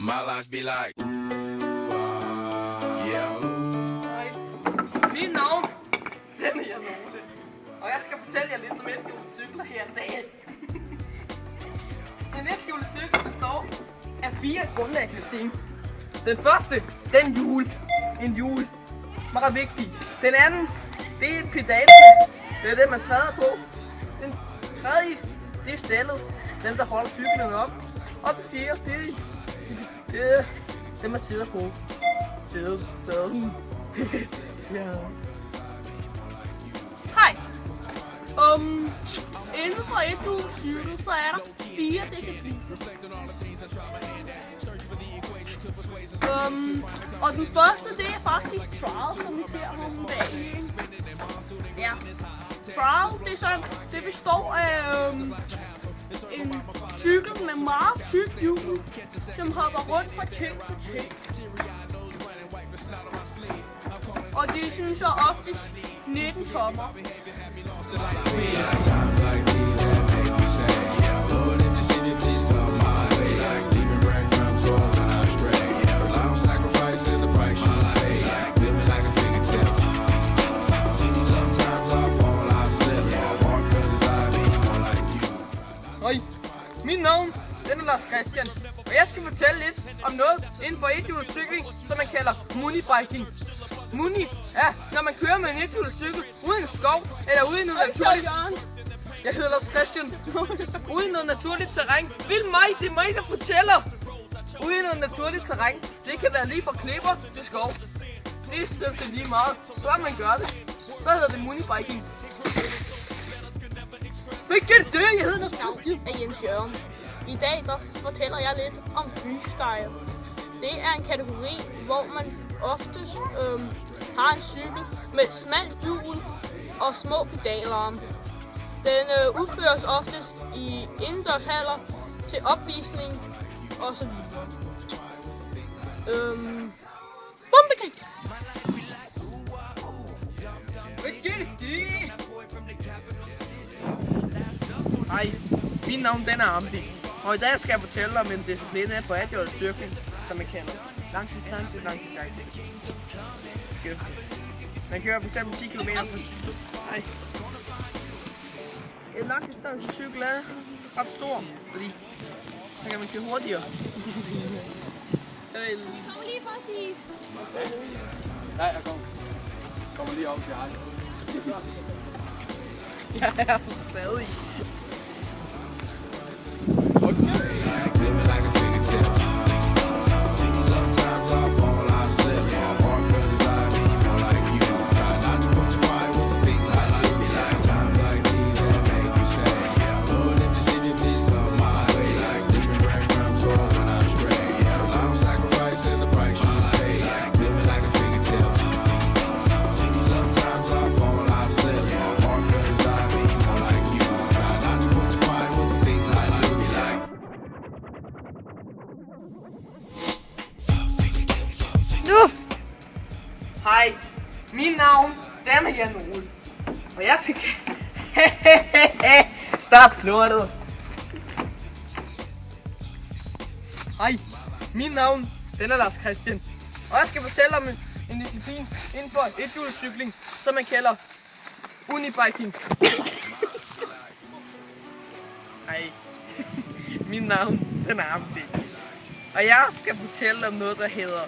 My life be like, yeah. Hej. Mit navn, den er Janone. Og jeg skal fortælle jer lidt om ethjulet cykler her i dag. En ethjulet cykel består af 4 grundlæggende ting. Den første, den hjul. En hjul. Meget vigtig. Den anden, det er pedalerne. Det er det, man træder på. Den tredje, det er stallet. Dem, der holder cyklen op. Og det fjerde, det er dem, man sidder på. Sædet. Ja. Hej. Inden for ethjulet cykel, så er der 4 discipliner. Og den første, det er faktisk trial, som vi ser her bag. Ja. Trial, det består af en cykel med meget tyk hjul, som hopper rundt fra ting på ting. Og det synes jeg oftest 19 tommer. Hej, mit navn den er Lars Christian, og jeg skal fortælle lidt om noget inden for ethjulet cykling, som man kalder munibiking. Muni er, når man kører med en ethjulet cykel uden en skov eller uden noget naturligt. Jeg hedder Lars Christian. Uden noget naturligt terræn. Vil mig, det er mig, der fortæller. Uden noget naturligt terræn. Det kan være lige fra klipper til skov. Det er simpelthen lige meget. Før man gør det, så hedder det munibiking. Jeg hedder Lars Christian af Jens Jørgen. I dag der fortæller jeg lidt om freestyle. Det er en kategori, hvor man oftest har en cykel med et smalt hjul og små pedalarme. Den udføres oftest i indendørshaller til opvisning og så videre. Bombekick! Hej, mit navn den er Amdi, og i dag skal jeg fortælle dig om en disciplin for ethjulet cykling, som man kalder langdistance. Man kører for eksempel 10 km. Hej. En langdistance cykel er ret stor, fordi så kan man køre hurtigere. Vi kommer lige for at sige. Nej, jeg kommer lige op til jer. Jeg er stadig. Hej, mit navn den er Janone, og jeg skal start lortet. Hej, mit navn den er Lars Christian, og jeg skal fortælle om en disciplin inden for ethjulet cykling, som man kalder unibiking. Hej, mit navn den er Amdi, og jeg skal fortælle om noget der hedder